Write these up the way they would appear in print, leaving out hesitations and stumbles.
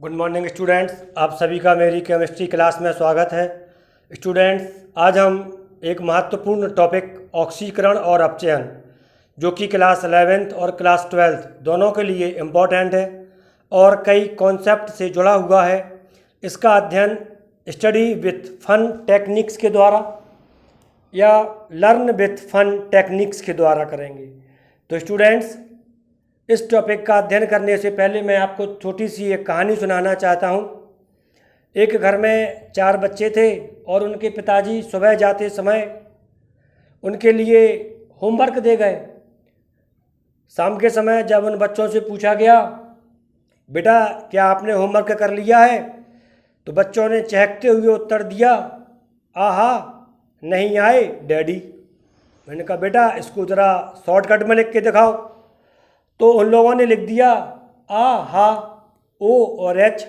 Good morning students, आप सभी का मेरी केमिस्ट्री क्लास में स्वागत है। स्टूडेंट्स, आज हम एक महत्वपूर्ण टॉपिक ऑक्सीकरण और अपचयन, जो कि क्लास 11th और क्लास 12th दोनों के लिए इम्पॉर्टेंट है और कई कॉन्सेप्ट से जुड़ा हुआ है, इसका अध्ययन स्टडी विथ फन टेक्निक्स के द्वारा या लर्न विथ फन टेक्निक्स के द्वारा करेंगे। तो स्टूडेंट्स, इस टॉपिक का अध्ययन करने से पहले मैं आपको छोटी सी एक कहानी सुनाना चाहता हूँ। एक घर में 4 बच्चे थे और उनके पिताजी सुबह जाते समय उनके लिए होमवर्क दे गए। शाम के समय जब उन बच्चों से पूछा गया, बेटा क्या आपने होमवर्क कर लिया है, तो बच्चों ने चहकते हुए उत्तर दिया, आहा नहीं आए डैडी। मैंने कहा बेटा इसको ज़रा शॉर्टकट में लिख के दिखाओ। तो उन लोगों ने लिख दिया आ हा ओ और एच।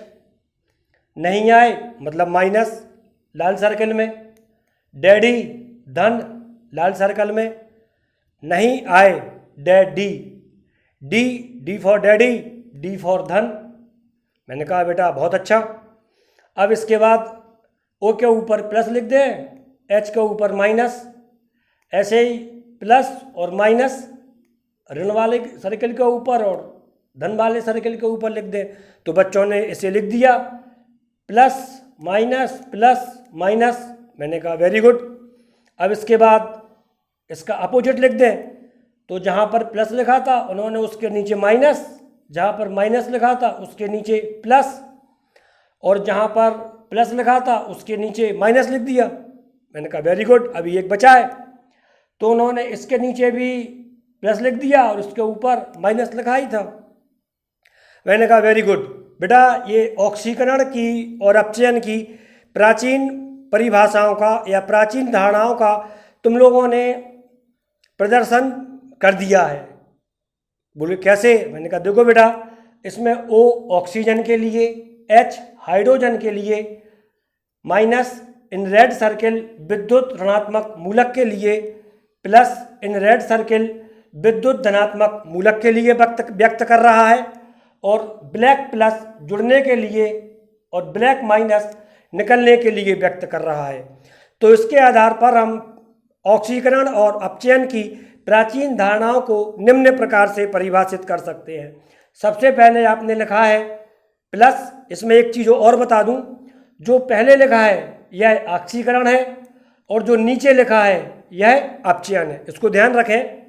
नहीं आए मतलब माइनस लाल सर्कल में, डैडी धन लाल सर्कल में, नहीं आए daddy, D D for daddy, D for धन। मैंने कहा बेटा बहुत अच्छा। अब इसके बाद ओ के ऊपर प्लस लिख दें, एच के ऊपर माइनस, ऐसे ही प्लस और माइनस ऋण वाले सर्कल के ऊपर और धन वाले सर्कल के ऊपर लिख दें। तो बच्चों ने इसे लिख दिया प्लस माइनस। मैंने कहा वेरी गुड। अब इसके बाद इसका अपोजिट लिख दें। तो जहाँ पर प्लस लिखा था उन्होंने उसके नीचे माइनस, जहाँ पर माइनस लिखा था उसके नीचे प्लस, और जहाँ पर प्लस लिखा था उसके नीचे माइनस लिख दिया। मैंने कहा वेरी गुड, अभी एक बचा है। तो उन्होंने इसके नीचे भी प्लस लिख दिया और उसके ऊपर माइनस लिखा ही था। मैंने कहा वेरी गुड बेटा, ये ऑक्सीकरण की और अपचयन की प्राचीन परिभाषाओं का या प्राचीन धारणाओं का तुम लोगों ने प्रदर्शन कर दिया है। बोले कैसे? मैंने कहा देखो बेटा, इसमें ओ ऑक्सीजन के लिए, एच हाइड्रोजन के लिए, माइनस इन रेड सर्किल विद्युत ऋणात्मक मूलक के लिए, प्लस इन रेड सर्किल विद्युत धनात्मक मूलक के लिए व्यक्त कर रहा है, और ब्लैक प्लस जुड़ने के लिए और ब्लैक माइनस निकलने के लिए व्यक्त कर रहा है। तो इसके आधार पर हम ऑक्सीकरण और अपचयन की प्राचीन धारणाओं को निम्न प्रकार से परिभाषित कर सकते हैं। सबसे पहले आपने लिखा है प्लस। इसमें एक चीज़ और बता दूं, जो पहले लिखा है यह ऑक्सीकरण है और जो नीचे लिखा है यह अपचयन है, इसको ध्यान रखें।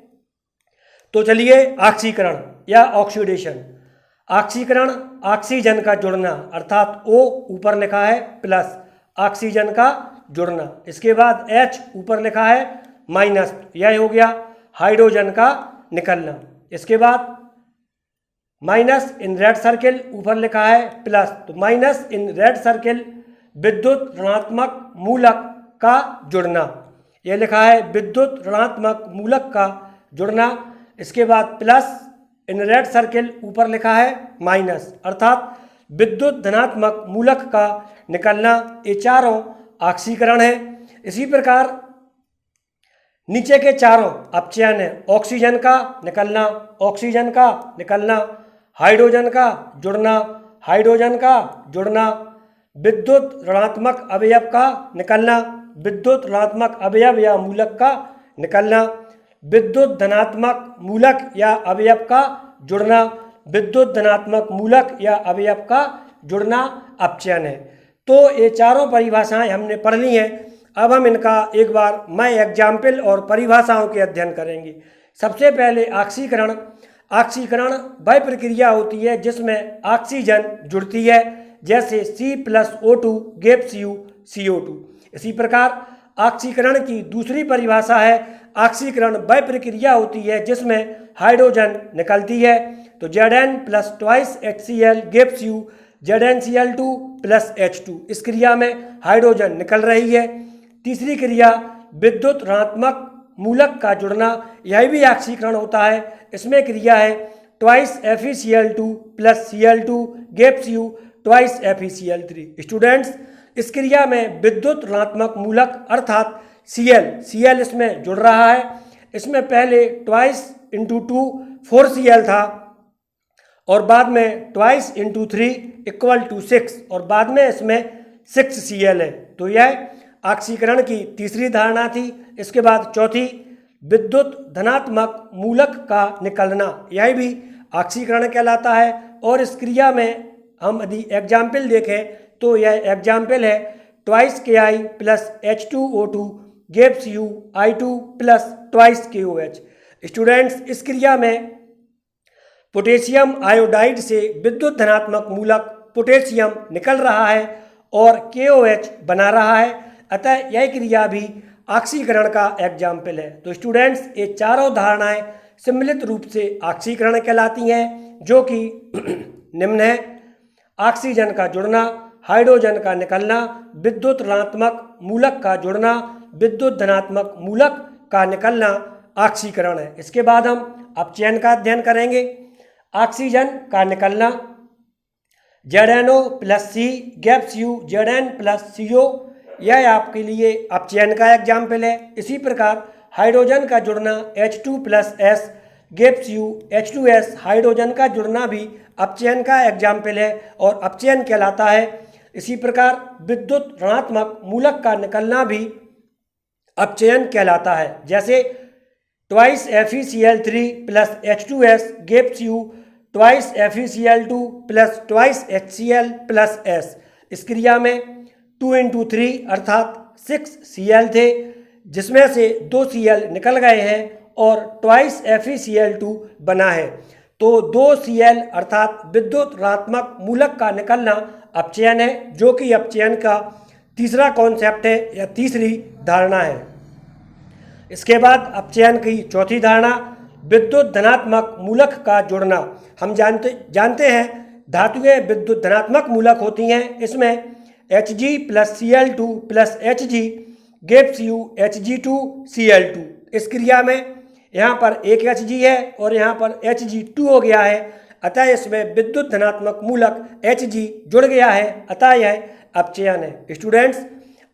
तो चलिए, ऑक्सीकरण या ऑक्सीडेशन। ऑक्सीकरण ऑक्सीजन का जुड़ना, अर्थात O ऊपर लिखा है प्लस, ऑक्सीजन का जुड़ना। इसके बाद H ऊपर लिखा है माइनस, यह हो गया हाइड्रोजन का निकलना। इसके बाद माइनस इन रेड सर्किल ऊपर लिखा है प्लस, तो माइनस इन रेड सर्किल विद्युत ऋणात्मक मूलक का जुड़ना, यह लिखा है विद्युत ऋणात्मक मूलक का जुड़ना। इसके बाद प्लस इन रेड सर्किल ऊपर लिखा है माइनस, अर्थात विद्युत धनात्मक मूलक का निकलना। ये चारों ऑक्सीकरण है। इसी प्रकार नीचे के चारों अपचयन है। ऑक्सीजन का निकलना, ऑक्सीजन का निकलना, हाइड्रोजन का जुड़ना, हाइड्रोजन का जुड़ना, विद्युत ऋणात्मक अवयव का निकलना, विद्युत ऋणात्मक अवयव या मूलक का निकलना, विद्युत धनात्मक मूलक या अवयव का जुड़ना, विद्युत धनात्मक मूलक या अवयव का जुड़ना अपचयन है। तो ये चारों परिभाषाएं हमने पढ़ ली हैं। अब हम इनका एक बार मैं एग्जाम्पल और परिभाषाओं के अध्ययन करेंगे। सबसे पहले ऑक्सीकरण। ऑक्सीकरण वह प्रक्रिया होती है जिसमें ऑक्सीजन जुड़ती है, जैसे C+O2 gives you CO2। इसी प्रकार ऑक्सीकरण की दूसरी परिभाषा है, ऑक्सीकरण वह प्रक्रिया होती है जिसमें हाइड्रोजन निकलती है। तो Zn plus twice HCl gives you ZnCl2 plus H2। इस क्रिया में हाइड्रोजन निकल रही है। तीसरी क्रिया विद्युत ऋणात्मक मूलक का जुड़ना, यह भी ऑक्सीकरण होता है। इसमें क्रिया है twice FeCl2 plus Cl2 gives you twice FeCl3। Students, इस क्रिया में विद्युत ऋणात्मक मूलक अर्थात Cl इसमें जुड़ रहा है। इसमें पहले ट्वाइस इंटू 2 4Cl था और बाद में ट्वाइस इंटू 3 इक्वल टू 6 और बाद में इसमें 6Cl है। तो यह ऑक्सीकरण की तीसरी धारणा थी। इसके बाद चौथी, विद्युत धनात्मक मूलक का निकलना, यह भी ऑक्सीकरण कहलाता है। और इस क्रिया में हम यदि एग्जाम्पल देखें तो यह एग्जाम्पल है twice Ki plus H2O2 gives you I2 plus twice KOH। Students, इस क्रिया में पोटेशियम आयोडाइड से विद्युत धनात्मक मूलक पोटेशियम निकल रहा है और KOH बना रहा है, अतः यह क्रिया भी ऑक्सीकरण का एग्जाम्पल है। तो स्टूडेंट्स, ये चारों धारणाएं सम्मिलित रूप से ऑक्सीकरण कहलाती हैं, जो कि निम्न है: ऑक्सीजन का जुड़ना, हाइड्रोजन का निकलना, विद्युत ऋणात्मक मूलक का जुड़ना, विद्युत धनात्मक मूलक का निकलना ऑक्सीकरण है। इसके बाद हम अपचयन का अध्ययन करेंगे। ऑक्सीजन का निकलना, ZnO plus C gives you Zn plus CO, यह आपके लिए अपचयन का एग्जाम्पल है। इसी प्रकार हाइड्रोजन का जुड़ना H2 plus S gives you H2S, hydrogen का जुड़ना भी अपचयन का एग्जाम्पल है और अपचयन कहलाता है। इसी प्रकार विद्युत ऋणात्मक मूलक का निकलना भी अपचयन कहलाता है। जैसे twice FeCl3 plus H2S gives you twice FeCl2 plus twice HCl plus S। इस क्रिया में 2 इंटू 3 अर्थात 6Cl थे, जिसमें से 2 Cl निकल गए हैं और ट्वाइस FeCl2 बना है। तो 2 Cl अर्थात विद्युत ऋणात्मक मूलक का निकलना अपचयन है, जो कि अपचयन का तीसरा कॉन्सेप्ट है या तीसरी धारणा है। इसके बाद अपचयन की चौथी धारणा, विद्युत धनात्मक मूलक का जुड़ना। हम जानते हैं धातुएं विद्युत धनात्मक मूलक होती हैं। इसमें Hg plus Cl2 plus Hg gives you Hg2Cl2। इस क्रिया में यहाँ पर एक Hg है और यहाँ पर Hg2 हो गया है, अतः इसमें विद्युत धनात्मक मूलक Hg जुड़ गया है, अतः यह अपचयन है। स्टूडेंट्स,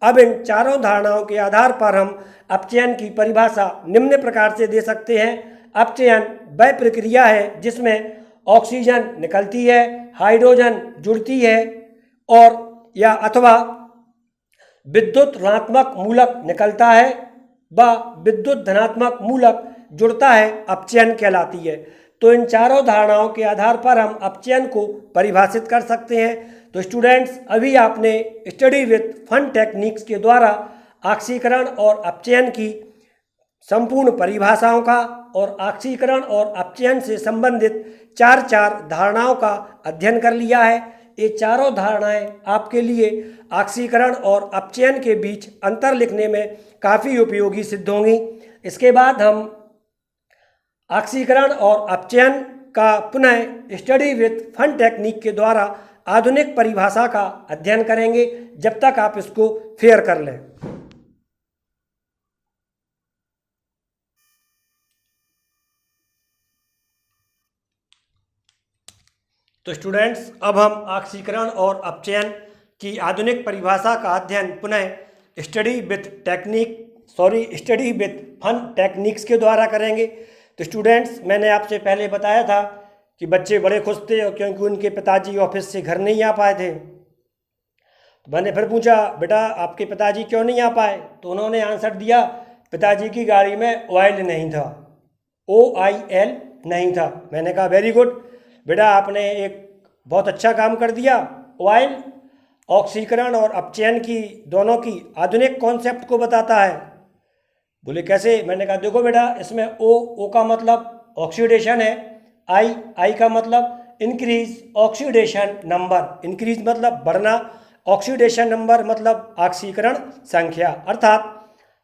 अब इन चारों धारणाओं के आधार पर हम अपचयन की परिभाषा निम्न प्रकार से दे सकते हैं। अपचयन वह प्रक्रिया है जिसमें ऑक्सीजन निकलती है, हाइड्रोजन जुड़ती है और या अथवा विद्युत ऋणात्मक मूलक निकलता है व विद्युत धनात्मक मूलक जुड़ता है, अपचयन कहलाती है। तो इन चारों धारणाओं के आधार पर हम अपचयन को परिभाषित कर सकते हैं। तो स्टूडेंट्स, अभी आपने स्टडी विथ फन टेक्निक्स के द्वारा ऑक्सीकरण और अपचयन की संपूर्ण परिभाषाओं का और ऑक्सीकरण और अपचयन से संबंधित चार धारणाओं का अध्ययन कर लिया है। ये चारों धारणाएं आपके लिए ऑक्सीकरण और अपचयन के बीच अंतर लिखने में काफ़ी उपयोगी सिद्ध होंगी। इसके बाद हम ऑक्सीकरण और अपचयन का पुनः स्टडी विथ फन टेक्निक के द्वारा आधुनिक परिभाषा का अध्ययन करेंगे, जब तक आप इसको फेयर कर लें। तो स्टूडेंट्स, अब हम ऑक्सीकरण और अपचयन की आधुनिक परिभाषा का अध्ययन पुनः स्टडी विथ फन टेक्निक्स के द्वारा करेंगे। तो स्टूडेंट्स, मैंने आपसे पहले बताया था कि बच्चे बड़े खुश थे क्योंकि उनके पिताजी ऑफिस से घर नहीं आ पाए थे। तो मैंने फिर पूछा, बेटा आपके पिताजी क्यों नहीं आ पाए? तो उन्होंने आंसर दिया, पिताजी की गाड़ी में ऑयल नहीं था, OIL नहीं था। मैंने कहा वेरी गुड बेटा, आपने एक बहुत अच्छा काम कर दिया। ऑयल ऑक्सीकरण और अपचयन की दोनों की आधुनिक कॉन्सेप्ट को बताता है। बोले कैसे? मैंने कहा देखो बेटा, इसमें O का मतलब ऑक्सीडेशन है, I का मतलब इंक्रीज ऑक्सीडेशन नंबर, इंक्रीज मतलब बढ़ना, ऑक्सीडेशन नंबर मतलब ऑक्सीकरण संख्या, अर्थात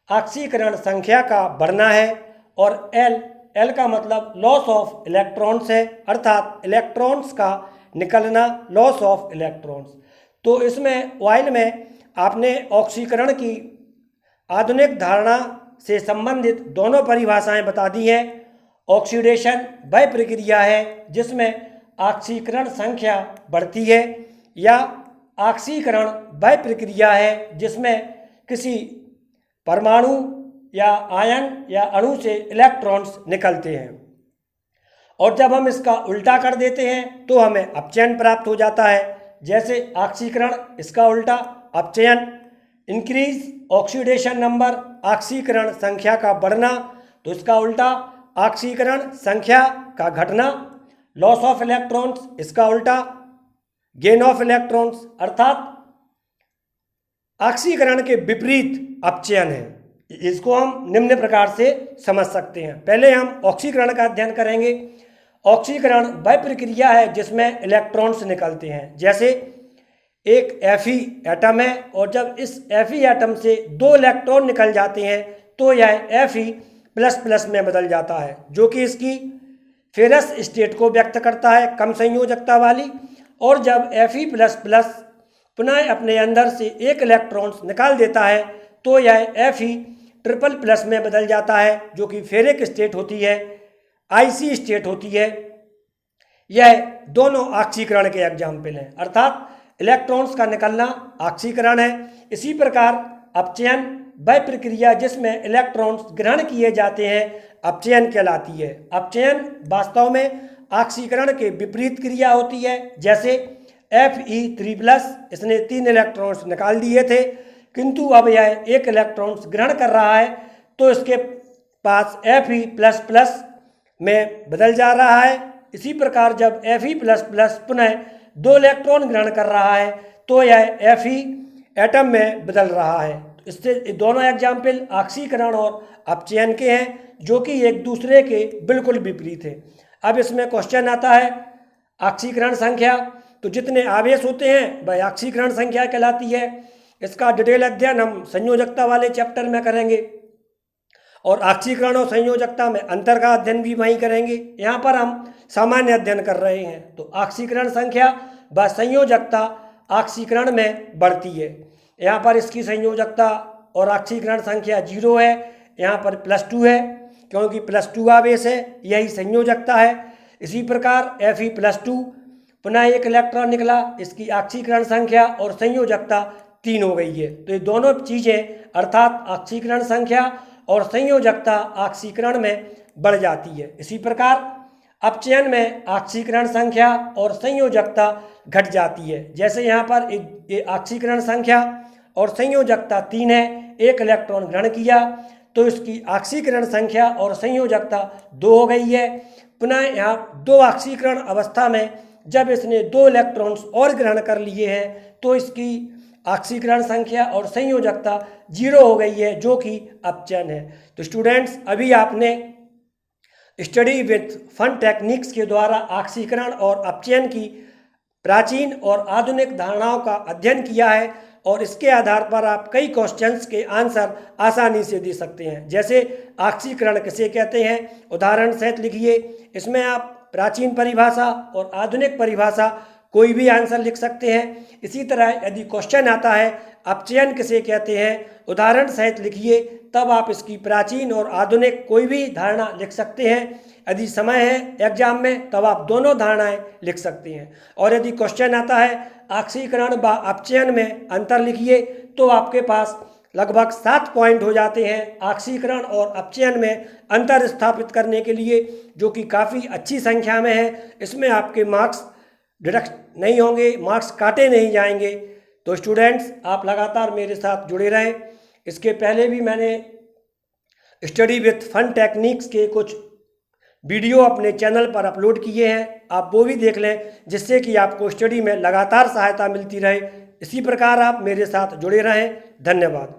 ऑक्सीकरण संख्या का बढ़ना है। और L का मतलब लॉस ऑफ इलेक्ट्रॉन्स है, अर्थात इलेक्ट्रॉन्स का निकलना, लॉस ऑफ इलेक्ट्रॉन्स। तो इसमें ऑयल में आपने ऑक्सीकरण की आधुनिक धारणा से संबंधित दोनों परिभाषाएं बता दी हैं। ऑक्सीडेशन वह प्रक्रिया है जिसमें ऑक्सीकरण संख्या बढ़ती है, या ऑक्सीकरण वह प्रक्रिया है जिसमें किसी परमाणु या आयन या अणु से इलेक्ट्रॉन्स निकलते हैं। और जब हम इसका उल्टा कर देते हैं तो हमें अपचयन प्राप्त हो जाता है। जैसे ऑक्सीकरण, इसका उल्टा अपचयन। इंक्रीज ऑक्सीडेशन नंबर, ऑक्सीकरण संख्या का बढ़ना, तो इसका उल्टा ऑक्सीकरण संख्या का घटना। लॉस ऑफ इलेक्ट्रॉन्स, इसका उल्टा गेन ऑफ इलेक्ट्रॉन्स, अर्थात ऑक्सीकरण के विपरीत अपचयन है। इसको हम निम्न प्रकार से समझ सकते हैं। पहले हम ऑक्सीकरण का अध्ययन करेंगे। ऑक्सीकरण वह प्रक्रिया है जिसमें इलेक्ट्रॉन्स निकलते हैं। जैसे एक Fe एटम है और जब इस Fe एटम से 2 इलेक्ट्रॉन निकल जाते हैं तो यह Fe++ में बदल जाता है, जो कि इसकी फेरस स्टेट को व्यक्त करता है, कम संयोजकता वाली। और जब Fe++ पुनः अपने अंदर से 1 इलेक्ट्रॉन्स निकाल देता है तो यह Fe++ में बदल जाता है, जो कि फेरिक स्टेट होती है, IC स्टेट होती है। यह दोनों ऑक्सीकरण के एग्जाम्पल हैं, अर्थात इलेक्ट्रॉन्स का निकलना ऑक्सीकरण है। इसी प्रकार अपचयन वह प्रक्रिया जिसमें इलेक्ट्रॉन्स ग्रहण किए जाते हैं अपचयन कहलाती है। अपचयन वास्तव में ऑक्सीकरण के विपरीत क्रिया होती है। जैसे Fe3+, इसने 3 इलेक्ट्रॉन्स निकाल दिए थे, किंतु अब यह 1 इलेक्ट्रॉन्स ग्रहण कर रहा है तो इसके पास Fe++ में बदल जा रहा है। इसी प्रकार जब Fe++ पुनः 2 इलेक्ट्रॉन ग्रहण कर रहा है तो यह Fe एटम में बदल रहा है। इससे दोनों एग्जाम्पल ऑक्सीकरण और अपचयन के हैं, जो कि एक दूसरे के बिल्कुल विपरीत है। अब इसमें क्वेश्चन आता है ऑक्सीकरण संख्या, तो जितने आवेश होते हैं वह ऑक्सीकरण संख्या कहलाती है। इसका डिटेल अध्ययन हम संयोजकता वाले चैप्टर में करेंगे और ऑक्सीकरण और संयोजकता में अंतर का अध्ययन भी वहीं करेंगे। यहाँ पर हम सामान्य अध्ययन कर रहे हैं। तो ऑक्सीकरण संख्या व संयोजकता ऑक्सीकरण में बढ़ती है। यहाँ पर इसकी संयोजकता और ऑक्सीकरण संख्या 0 है, यहाँ पर +2 है क्योंकि +2 आवेश है, यही संयोजकता है। इसी प्रकार Fe+2 पुनः 1 इलेक्ट्रॉन निकला, इसकी ऑक्सीकरण संख्या और संयोजकता 3 हो गई है। तो ये दोनों चीज़ें अर्थात ऑक्सीकरण संख्या और संयोजकता ऑक्सीकरण में बढ़ जाती है। इसी प्रकार अपचयन में ऑक्सीकरण संख्या और संयोजकता घट जाती है। जैसे यहाँ पर ऑक्सीकरण संख्या और संयोजकता 3 है, 1 इलेक्ट्रॉन ग्रहण किया तो इसकी ऑक्सीकरण संख्या और संयोजकता 2 हो गई है। पुनः यहाँ 2 ऑक्सीकरण अवस्था में जब इसने 2 इलेक्ट्रॉन्स और ग्रहण कर लिए हैं तो इसकी ऑक्सीकरण संख्या और संयोजकता 0 हो गई है, जो कि अपचयन है। तो स्टूडेंट्स, अभी आपने स्टडी विथ फन टेक्निक्स के द्वारा ऑक्सीकरण और अपचयन की प्राचीन और आधुनिक धारणाओं का अध्ययन किया है और इसके आधार पर आप कई क्वेश्चंस के आंसर आसानी से दे सकते हैं। जैसे ऑक्सीकरण किसे कहते हैं, उदाहरण सहित लिखिए। इसमें आप प्राचीन परिभाषा और आधुनिक परिभाषा कोई भी आंसर लिख सकते हैं। इसी तरह यदि क्वेश्चन आता है अपचयन किसे कहते हैं, उदाहरण सहित लिखिए, तब आप इसकी प्राचीन और आधुनिक कोई भी धारणा लिख सकते हैं। यदि समय है एग्जाम में तब आप दोनों धारणाएं लिख सकते हैं। और यदि क्वेश्चन आता है ऑक्सीकरण व अपचयन में अंतर लिखिए, तो आपके पास लगभग 7 पॉइंट हो जाते हैं ऑक्सीकरण और अपचयन में अंतर स्थापित करने के लिए, जो कि काफ़ी अच्छी संख्या में है। इसमें आपके मार्क्स डिडक्ट नहीं होंगे, मार्क्स काटे नहीं जाएंगे। तो स्टूडेंट्स, आप लगातार मेरे साथ जुड़े रहें। इसके पहले भी मैंने स्टडी विथ फन टेक्निक्स के कुछ वीडियो अपने चैनल पर अपलोड किए हैं, आप वो भी देख लें, जिससे कि आपको स्टडी में लगातार सहायता मिलती रहे। इसी प्रकार आप मेरे साथ जुड़े रहें। धन्यवाद।